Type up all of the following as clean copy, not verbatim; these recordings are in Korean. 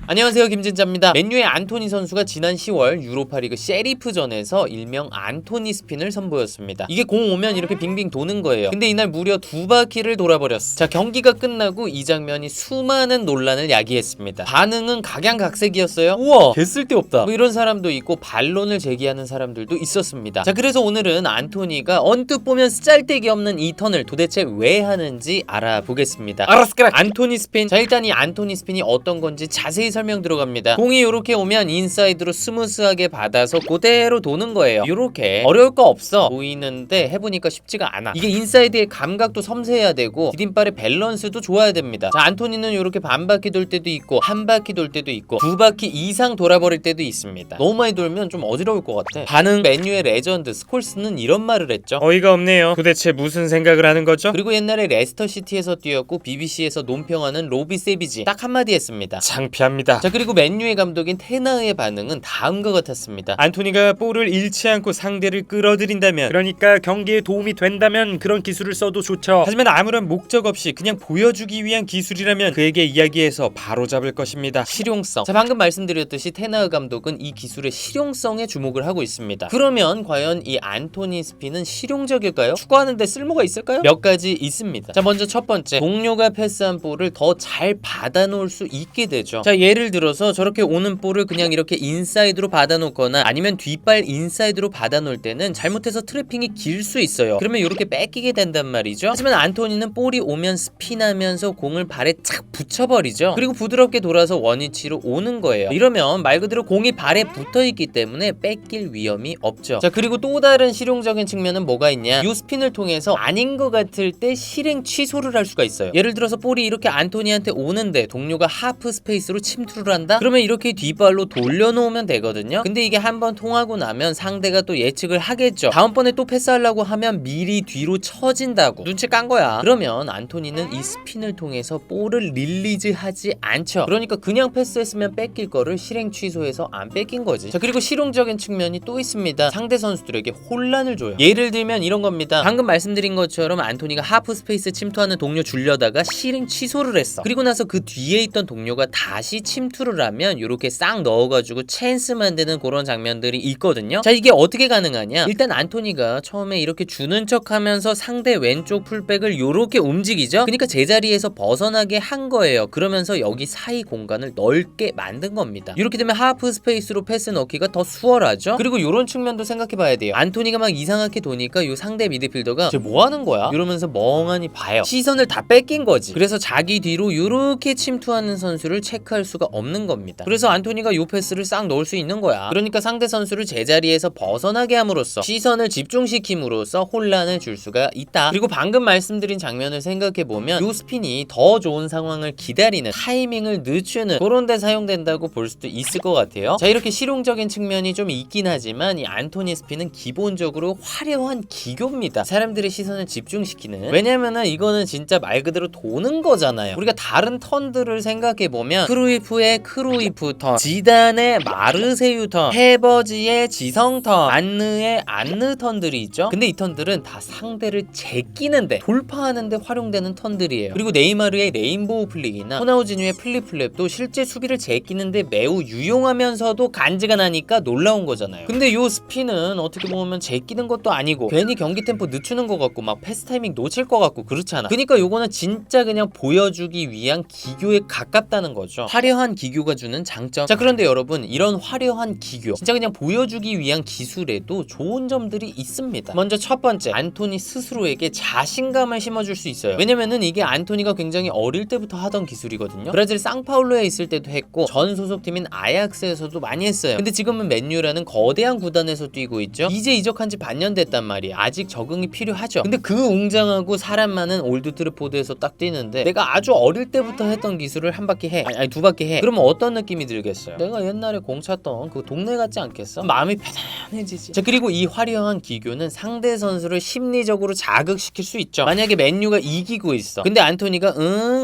안녕하세요, 김진짜입니다. 맨유의 안토니 선수가 지난 10월 유로파리그 셰리프전에서 일명 안토니 스핀을 선보였습니다. 이게 공 오면 이렇게 빙빙 도는 거예요. 근데 이날 무려 2바퀴를 돌아버렸어. 자, 경기가 끝나고 이 장면이 수많은 논란을 야기했습니다. 반응은 각양각색이었어요. 우와, 개 쓸데없다, 뭐 이런 사람도 있고 반론을 제기하는 사람들도 있었습니다. 자, 그래서 오늘은 안토니가 언뜻 보면 쓰잘데기 없는 이 턴을 도대체 왜 하는지 알아보겠습니다. 알았을까? 안토니 스핀. 자, 일단 이 안토니 스핀이 어떤 건지 자세히 설명 들어갑니다. 공이 이렇게 오면 인사이드로 스무스하게 받아서 그대로 도는 거예요. 이렇게 어려울 거 없어 보이는데 해보니까 쉽지가 않아. 이게 인사이드의 감각도 섬세해야 되고 디딤발의 밸런스도 좋아야 됩니다. 자, 안토니는 이렇게 반 바퀴 돌 때도 있고 한 바퀴 돌 때도 있고 2바퀴 이상 돌아버릴 때도 있습니다. 너무 많이 돌면 좀 어지러울 것 같아. 반응. 맨유의 레전드 스콜스는 이런 말을 했죠. 어이가 없네요. 도대체 무슨 생각을 하는 거죠? 그리고 옛날에 레스터 시티에서 뛰었고 BBC에서 논평하는 로비 세비지 딱 한마디 했습니다. 창피합니다. 자, 그리고 맨유의 감독인 테나의 반응은 다음과 같았습니다. 안토니가 볼을 잃지 않고 상대를 끌어들인다면, 그러니까 경기에 도움이 된다면 그런 기술을 써도 좋죠. 하지만 아무런 목적 없이 그냥 보여주기 위한 기술이라면 그에게 이야기해서 바로 잡을 것입니다. 실용성. 자, 방금 말씀드렸듯이 테나 감독은 이 기술의 실용성에 주목을 하고 있습니다. 그러면 과연 이 안토니 스핀은 실용적일까요? 축구하는데 쓸모가 있을까요? 몇 가지 있습니다. 자, 먼저 첫 번째, 동료가 패스한 볼을 더 잘 받아놓을 수 있게 되죠. 자, 예를 들어서 저렇게 오는 볼을 그냥 이렇게 인사이드로 받아놓거나 아니면 뒷발 인사이드로 받아놓을 때는 잘못해서 트래핑이 길 수 있어요. 그러면 이렇게 뺏기게 된단 말이죠. 하지만 안토니는 볼이 오면 스핀하면서 공을 발에 착 붙여버리죠. 그리고 부드럽게 돌아서 원위치로 오는 거예요. 이러면 말 그대로 공이 발에 붙어있기 때문에 뺏길 위험이 없죠. 자, 그리고 또 다른 실용적인 측면은 뭐가 있냐, 이 스핀을 통해서 아닌 것 같을 때 실행 취소를 할 수가 있어요. 예를 들어서 볼이 이렇게 안토니한테 오는데 동료가 하프 스페이스로 침투를 한다? 그러면 이렇게 뒷발로 돌려놓으면 되거든요. 근데 이게 한번 통하고 나면 상대가 또 예측을 하겠죠. 다음번에 또 패스하려고 하면 미리 뒤로 처진다고 눈치 깐 거야. 그러면 안토니는 이 스핀을 통해서 볼을 릴리즈하지 않죠. 그러니까 그냥 패스했으면 뺏길 거를 실행 취소해서 안 뺏긴 거지. 자, 그리고 실용적인 측면이 또 있습니다. 상대 선수들에게 혼란을 줘요. 예를 들면 이런 겁니다. 방금 말씀드린 것처럼 안토니가 하프 스페이스 침투하는 동료 줄려다가 실행 취소를 했어. 그리고 나서 그 뒤에 있던 동료가 다시 침투를 하면 이렇게 싹 넣어가지고 찬스 만드는 그런 장면들이 있거든요. 자, 이게 어떻게 가능하냐, 일단 안토니가 처음에 이렇게 주는 척 하면서 상대 왼쪽 풀백을 이렇게 움직이죠. 그러니까 제자리에서 벗어나게 한 거예요. 그러면서 여기 사이 공간을 넓게 만든 겁니다. 이렇게 되면 하프 스페이스로 패스 넣기가 더 수월하죠. 그리고 이런 측면도 생각해 봐야 돼요. 안토니가 막 이상하게 도니까 이 상대 미드필더가 쟤 뭐 하는 거야? 이러면서 멍하니 봐요. 시선을 다 뺏긴 거지. 그래서 자기 뒤로 이렇게 침투하는 선수를 체크할 수가 없는 겁니다. 그래서 안토니가 요 패스를 싹 넣을 수 있는 거야. 그러니까 상대 선수를 제자리에서 벗어나게 함으로써 시선을 집중시킴으로써 혼란을 줄 수가 있다. 그리고 방금 말씀드린 장면을 생각해보면 요 스핀이 더 좋은 상황을 기다리는, 타이밍을 늦추는 그런 데 사용된다고 볼 수도 있을 것 같아요. 자, 이렇게 실용적인 측면이 좀 있긴 하지만 이 안토니 스핀은 기본적으로 화려한 기교입니다. 사람들의 시선을 집중시키는. 왜냐면은 이거는 진짜 말 그대로 도는 거잖아요. 우리가 다른 턴들을 생각해보면 크루이프의 크루이프 턴, 지단의 마르세유 턴, 헤버지의 지성 턴, 안느의 안느 턴들이 있죠. 근데 이 턴들은 다 상대를 제끼는데, 돌파하는데 활용되는 턴들이에요. 그리고 네이마르의 레인보우 플릭이나 호나우지뉴의 플립플랩도 실제 수비를 제끼는데 매우 유용하면서도 간지가 나니까 놀라운 거잖아요. 근데 요 스핀은 어떻게 보면 제끼는 것도 아니고 괜히 경기 템포 늦추는 것 같고 막 패스 타이밍 놓칠 것 같고 그렇잖아. 그러니까 요거는 진짜 그냥 보여주기 위한 기교에 가깝다는 거죠. 화려한 기교가 주는 장점. 자, 그런데 여러분, 이런 화려한 기교, 진짜 그냥 보여주기 위한 기술에도 좋은 점들이 있습니다. 먼저 첫 번째, 안토니 스스로에게 자신감을 심어줄 수 있어요. 왜냐면은 이게 안토니가 굉장히 어릴 때부터 하던 기술이거든요. 브라질 상파울루에 있을 때도 했고 전 소속팀인 아약스에서도 많이 했어요. 근데 지금은 맨유라는 거대한 구단에서 뛰고 있죠. 이제 이적한 지 반년 됐단 말이야. 아직 적응이 필요하죠. 근데 그 웅장하고 사람 많은 올드 트래포드에서 딱 뛰는데 내가 아주 어릴 때부터 했던 기술을 한 바퀴 해, 아니 2바퀴 해, 그러면 어떤 느낌이 들겠어요? 내가 옛날에 공 찼던 그 동네 같지 않겠어? 마음이 편안해지지. 자, 그리고 이 화려한 기교는 상대 선수를 심리적으로 자극시킬 수 있죠. 만약에 맨유가 이기고 있어. 근데 안토니가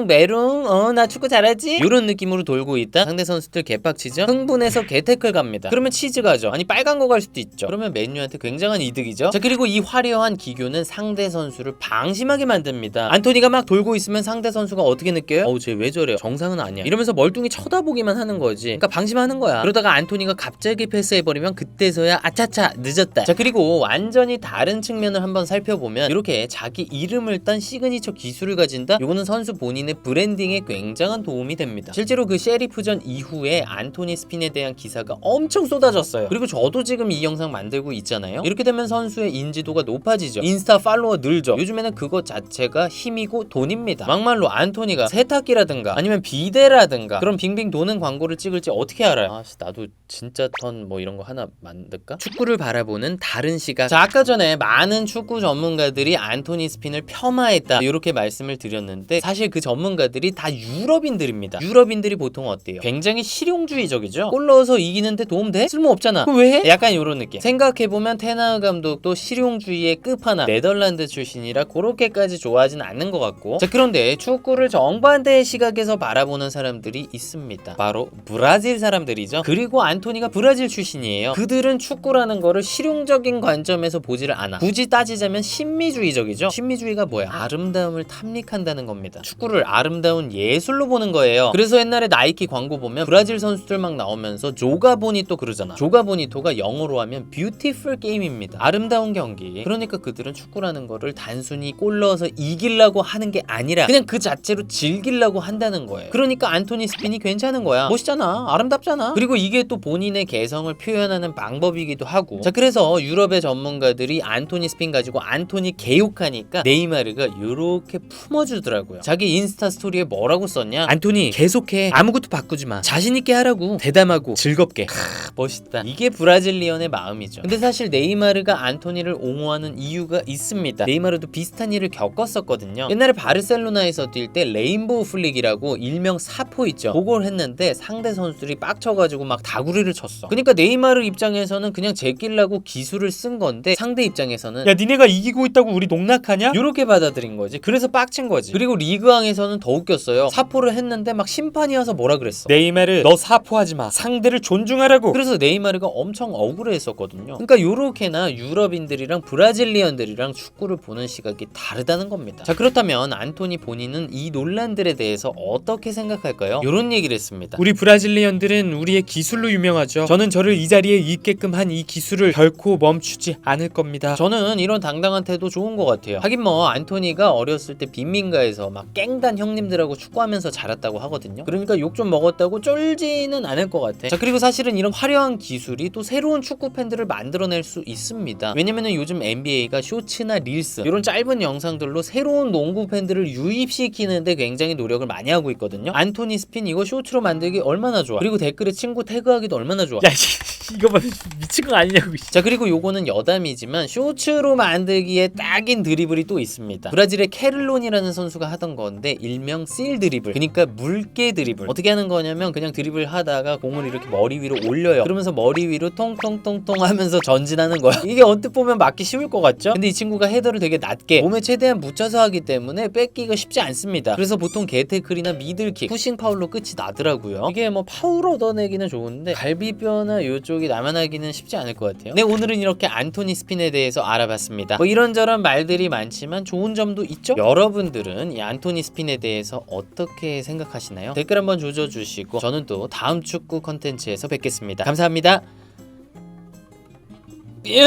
메롱 나 축구 잘하지? 이런 느낌으로 돌고 있다. 상대 선수들 개빡치죠? 흥분해서 개태클 갑니다. 그러면 치즈 가죠. 아니 빨간 거 갈 수도 있죠. 그러면 맨유한테 굉장한 이득이죠. 자, 그리고 이 화려한 기교는 상대 선수를 방심하게 만듭니다. 안토니가 막 돌고 있으면 상대 선수가 어떻게 느껴요? 쟤 왜 저래? 정상은 아니야. 이러면서 멀뚱히 쳐다보기만 하는 거지. 그러니까 방심하는 거야. 그러다가 안토니가 갑자기 패스해버리면 그때서야 아차차 늦었다. 자, 그리고 완전히 다른 측면을 한번 살펴보면 이렇게 자기 이름을 딴 시그니처 기술을 가진다? 요거는 선수 본인의 브랜딩에 굉장한 도움이 됩니다. 실제로 그 셰리프전 이후에 안토니 스핀에 대한 기사가 엄청 쏟아졌어요. 그리고 저도 지금 이 영상 만들고 있잖아요. 이렇게 되면 선수의 인지도가 높아지죠. 인스타 팔로워 늘죠. 요즘에는 그것 자체가 힘이고 돈입니다. 막말로 안토니가 세탁기라든가 아니면 비데라든가 그런 빙빙 도는 광고를 찍을지 어떻게 알아요? 아씨, 나도 진짜 턴 뭐 이런 거 하나 만들까? 축구를 바라보는 다른 시각. 자, 아까 전에 많은 축구 전문가들이 안토니 스핀을 폄하했다 이렇게 말씀을 드렸는데 사실 그 전문가들이 다 유럽인들입니다. 유럽인들이 보통 어때요? 굉장히 실용주의적이죠. 골 넣어서 이기는데 도움돼? 쓸모없잖아. 그럼 왜 해? 약간 이런 느낌. 생각해보면 테나흐 감독도 실용주의의 끝판왕, 네덜란드 출신이라 그렇게까지 좋아하진 않는 것 같고. 자, 그런데 축구를 정반대의 시각에서 바라보는 사람들이 있습니다. 바로 브라질 사람들이죠. 그리고 안토니가 브라질 출신이에요. 그들은 축구라는 거를 실용적인 관점에서 보지를 않아. 굳이 따지자면 신미주의적이죠. 신미주의가 뭐야? 아름다움을 탐닉한다는 겁니다. 축구를 아름다운 예술로 보는 거예요. 그래서 옛날에 나이키 광고 보면 브라질 선수들 막 나오면서 조가보니토 그러잖아. 조가보니토가 영어로 하면 뷰티풀 게임입니다. 아름다운 경기. 그러니까 그들은 축구라는 거를 단순히 골 넣어서 이기려고 하는 게 아니라 그냥 그 자체로 즐기려고 한다는 거예요. 그러니까 안토니 스핀이 괜찮은 거야. 멋있잖아. 아름답잖아. 그리고 이게 또 본인의 개성을 표현하는 방법이기도 하고. 자, 그래서 유럽의 전문가들이 안토니 스핀 가지고 안토니 개욕하니까 네이마르가 요렇게 품어주더라고요. 자기 인스타 스토리에 뭐라고 썼냐? 안토니 계속해. 아무것도 바꾸지 마. 자신 있게 하라고. 대담하고 즐겁게. 멋있다. 이게 브라질리언의 마음이죠. 근데 사실 네이마르가 안토니를 옹호하는 이유가 있습니다. 네이마르도 비슷한 일을 겪었었거든요. 옛날에 바르셀로나에서 뛸 때 레인보우 플릭이라고 일명 사포 있죠. 그걸 했는데 상대 선수들이 빡쳐가지고 막 다구리를 쳤어. 그러니까 네이마르 입장에서는 그냥 제끼려고 기술을 쓴 건데 상대 입장에서는 야, 니네가 이기고 있다고 우리 농락하냐? 요렇게 받아들인 거지. 그래서 빡친 거지. 그리고 리그왕에서는 더 웃겼어요. 사포를 했는데 막 심판이 와서 뭐라 그랬어. 네이마르, 너 사포하지 마. 상대를 존중하라고. 그래서 네이마르가 엄청 억울해했었거든요. 그러니까 요렇게나 유럽인들이랑 브라질리언들이랑 축구를 보는 시각이 다르다는 겁니다. 자, 그렇다면 안토니 본인은 이 논란들에 대해서 어떻게 생각할까요? 요런 얘기를 했습니다. 우리 브라질리언들은 우리의 기술로 유명하죠. 저는 저를 이 자리에 있게끔 한 이 기술을 결코 멈추지 않을 겁니다. 저는 이런 당당한 태도 좋은 것 같아요. 하긴 뭐 안토니가 어렸을 때 빈민가에서 막 깽단 형님들하고 축구하면서 자랐다고 하거든요. 그러니까 욕 좀 먹었다고 쫄지는 않을 것 같아. 자, 그리고 사실은 이런 화려한 기술이 또 새로운 축구 팬들을 만들어낼 수 있습니다. 왜냐면은 요즘 NBA가 쇼츠나 릴스 이런 짧은 영상들로 새로운 농구 팬들을 유입시키는데 굉장히 노력을 많이 하고 있거든요. 안토니 스핀 이거 쇼츠로 만들기 얼마나 좋아. 그리고 댓글에 친구 태그하기도 얼마나 좋아. 야, 이거 봐. 미친 거 아니냐고. 자, 그리고 요거는 여담이지만 쇼츠로 만들기에 딱인 드리블이 또 있습니다. 브라질의 케를론이라는 선수가 하던 건데 일명 실 드리블, 그러니까 물개 드리블. 어떻게 하는 거냐면 그냥 드리블 하다가 공을 이렇게 머리 위로 올려요. 그러면서 머리 위로 통통통통 하면서 전진하는 거야. 이게 언뜻 보면 맞기 쉬울 것 같죠? 근데 이 친구가 헤더를 되게 낮게 몸에 최대한 묻혀서 하기 때문에 뺏기가 쉽지 않습니다. 그래서 보통 개태클이나 미들킥, 푸싱 파울로 끝이 나더라고요. 이게 뭐 파울 얻어내기는 좋은데 갈비뼈나 요쪽이 남아나기는 쉽지 않을 것 같아요. 네, 오늘은 이렇게 안토니 스핀에 대해서 알아봤습니다. 뭐 이런저런 말들이 많지만 좋은 점도 있죠? 여러분들은 이 안토니 스핀에 대해서 어떻게 생각하시나요? 댓글 한번 조져주시고 저는 또 다음 축구 컨텐츠에서 뵙겠습니다. 감사합니다. 예?